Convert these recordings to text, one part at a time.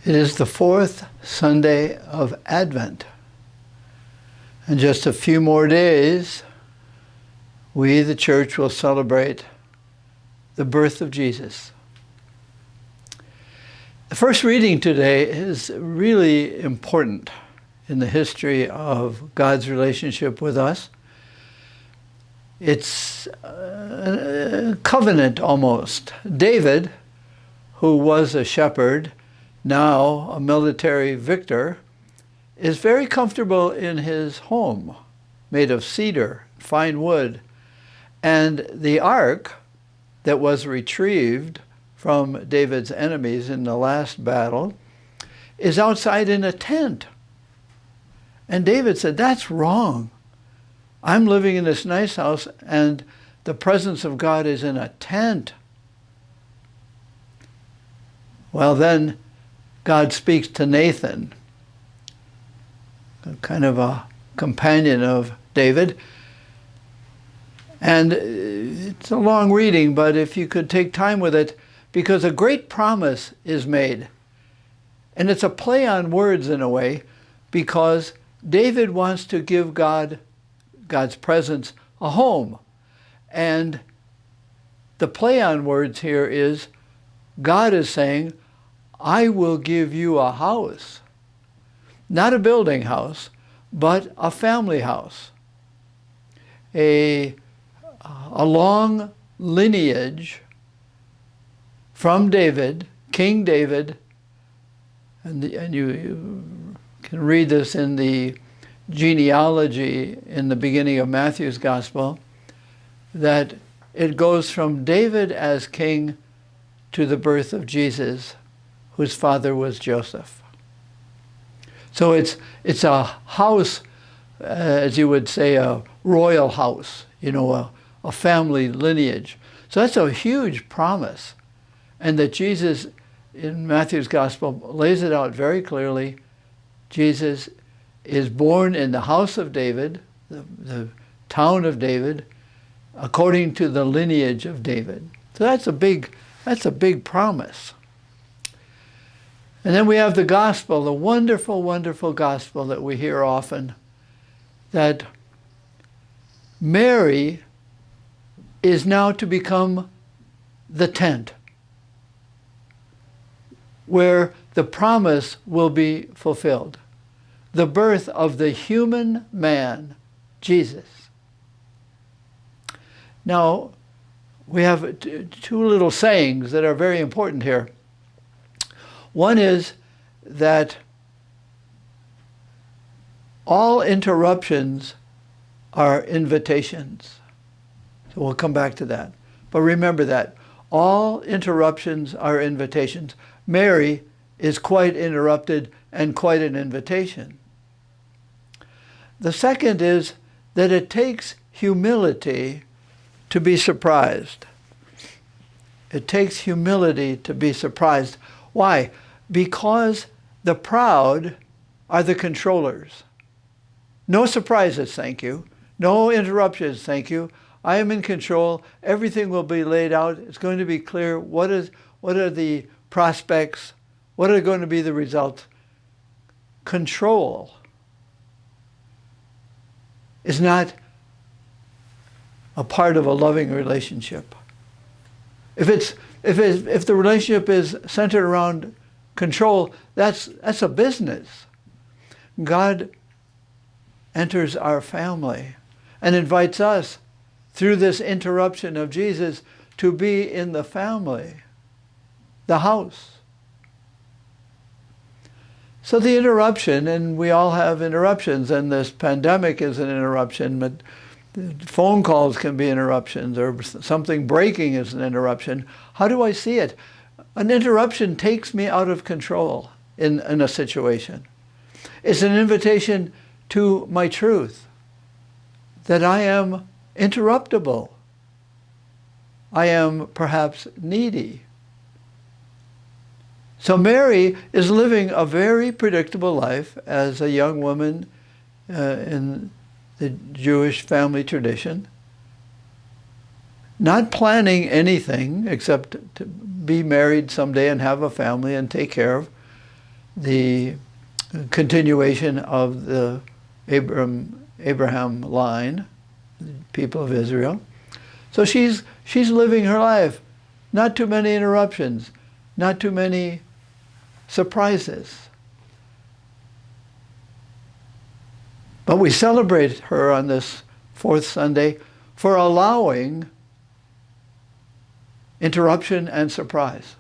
It is the fourth Sunday of Advent. In just a few more days, we, the Church, will celebrate the birth of Jesus. The first reading today is really important in the history of God's relationship with us. It's a covenant almost. David, who was a shepherd, now a military victor, is very comfortable in his home, made of cedar, fine wood. And the ark that was retrieved from David's enemies in the last battle is outside in a tent. And David said, that's wrong. I'm living in this nice house and the presence of God is in a tent. Well, then God speaks to Nathan, kind of a companion of David. And it's a long reading, but if you could take time with it, because a great promise is made. And it's a play on words in a way, because David wants to give God's presence a home. And the play on words here is, God is saying, I will give you a house. Not a building house, but a family house. A long lineage from David, King David, and you can read this in the genealogy in the beginning of Matthew's Gospel, that it goes from David as king to the birth of Jesus, whose father was Joseph. So it's a house, as you would say, a royal house, a family lineage. So that's a huge promise. And that Jesus, in Matthew's Gospel, lays it out very clearly. Jesus is born in the house of David, the town of David, according to the lineage of David. So that's a big promise. And then we have the gospel, the wonderful, wonderful gospel that we hear often, that Mary is now to become the tent where the promise will be fulfilled. The birth of the human man, Jesus. Now, we have two little sayings that are very important here. One is that all interruptions are invitations. So we'll come back to that. But remember that. All interruptions are invitations. Mary is quite interrupted and quite an invitation. The second is that it takes humility to be surprised. It takes humility to be surprised. Why? Because the proud are the controllers. No surprises, thank you. No interruptions, thank you. I am in control. Everything will be laid out. It's going to be clear what are the prospects, what are going to be the results. Control is not a part of a loving relationship. If the relationship is centered around control, that's a business. God enters our family and invites us through this interruption of Jesus to be in the family, the house. So the interruption, and we all have interruptions, and this pandemic is an interruption, but phone calls can be interruptions, or something breaking is an interruption. How do I see it? An interruption takes me out of control in a situation. It's an invitation to my truth, that I am interruptible. I am perhaps needy. So Mary is living a very predictable life as a young woman in the Jewish family tradition, not planning anything except to be married someday and have a family and take care of. the continuation of the Abraham line, the people of Israel. So she's living her life. Not too many interruptions, not too many surprises. But we celebrate her on this fourth Sunday for allowing interruption and surprise.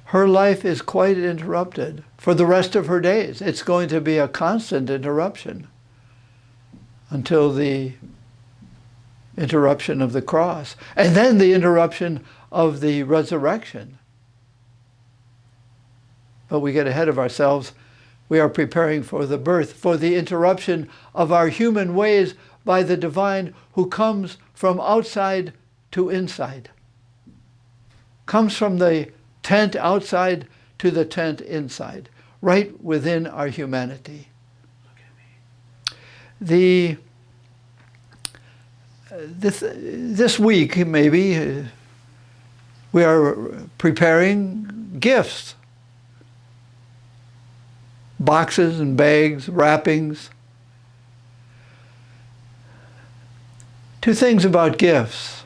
Her life is quite interrupted for the rest of her days. It's going to be a constant interruption until the interruption of the cross, and then the interruption of the resurrection. But we get ahead of ourselves. We are preparing for the birth, for the interruption of our human ways by the divine who comes from outside to inside. Comes from the tent outside to the tent inside, right within our humanity. This week, maybe, we are preparing gifts. Boxes and bags, wrappings. Two things about gifts.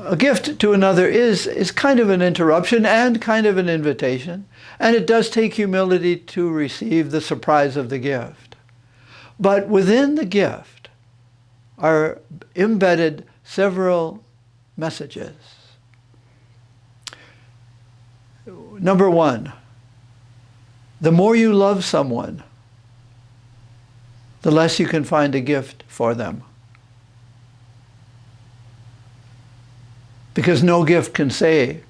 A gift to another is kind of an interruption and kind of an invitation, and it does take humility to receive the surprise of the gift. But within the gift are embedded several messages. Number one, the more you love someone, the less you can find a gift for them. Because no gift can say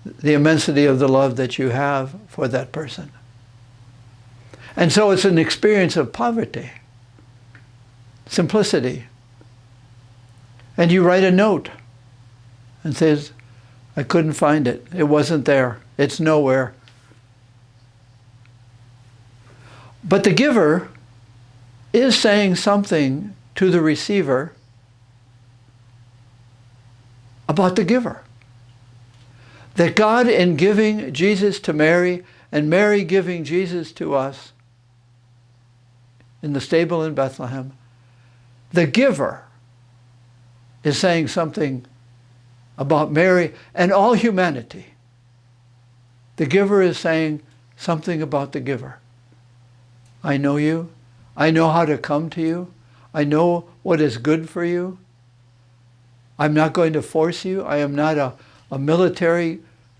the immensity of the love that you have for that person. And so it's an experience of poverty, simplicity. And you write a note and says, I couldn't find it. It wasn't there. It's nowhere. But the giver is saying something to the receiver about the giver. That God, in giving Jesus to Mary, and Mary giving Jesus to us in the stable in Bethlehem, the giver is saying something about Mary and all humanity. The giver is saying something about the giver. I know you. I know how to come to you. I know what is good for you. I'm not going to force you. I am not a military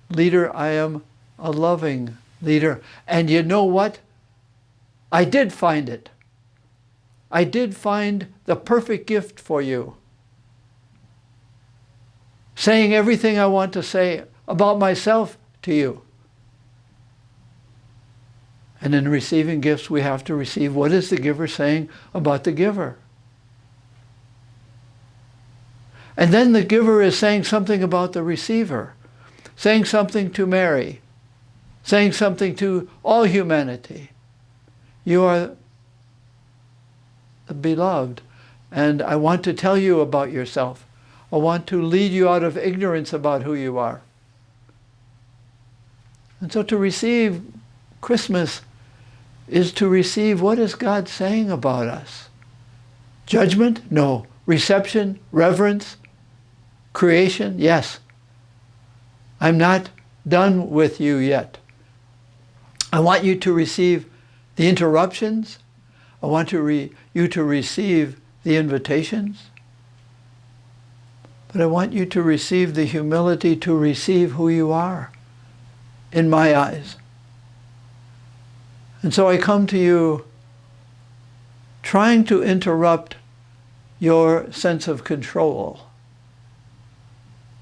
leader. I am a loving leader. And you know what? I did find it. I did find the perfect gift for you. Saying everything I want to say about myself to you. And in receiving gifts, we have to receive what is the giver saying about the giver. And then the giver is saying something about the receiver, saying something to Mary, saying something to all humanity. You are the beloved, and I want to tell you about yourself. I want to lead you out of ignorance about who you are. And so to receive Christmas is to receive what is God saying about us. Judgment? No. Reception? Reverence? Creation? Yes. I'm not done with you yet. I want you to receive the interruptions. I want you to receive the invitations. But I want you to receive the humility to receive who you are in my eyes. And so I come to you trying to interrupt your sense of control.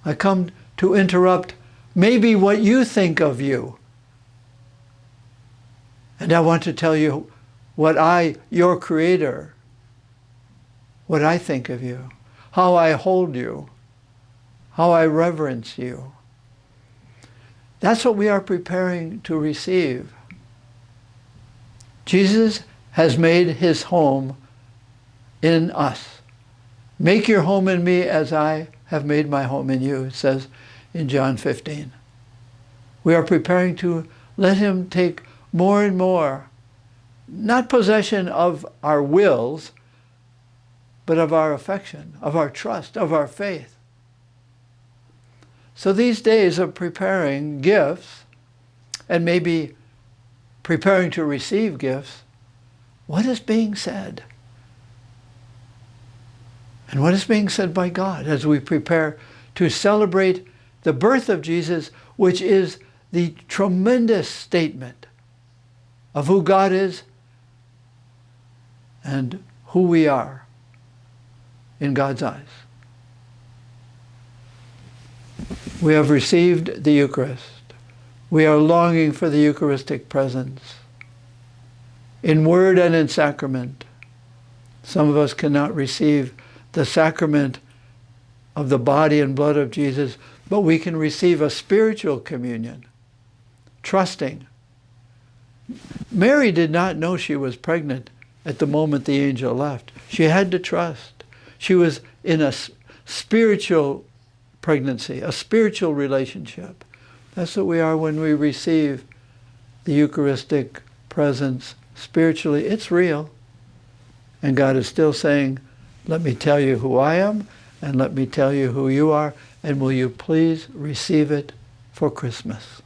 I come to interrupt maybe what you think of you. And I want to tell you what your Creator, what I think of you, how I hold you, how I reverence you. That's what we are preparing to receive. Jesus has made his home in us. Make your home in me as I have made my home in you, it says in John 15. We are preparing to Let him take more and more, not possession of our wills, but of our affection, of our trust, of our faith. So these days of preparing gifts, and maybe preparing to receive gifts, what is being said? And what is being said by God as we prepare to celebrate the birth of Jesus, which is the tremendous statement of who God is and who we are in God's eyes. We have received the Eucharist. We are longing for the Eucharistic presence in word and in sacrament. Some of us cannot receive the sacrament of the body and blood of Jesus, but we can receive a spiritual communion, trusting. Mary did not know she was pregnant at the moment the angel left. She had to trust. She was in a spiritual pregnancy, a spiritual relationship. That's what we are when we receive the Eucharistic presence spiritually. It's real. And God is still saying, let me tell you who I am, and let me tell you who you are, and will you please receive it for Christmas?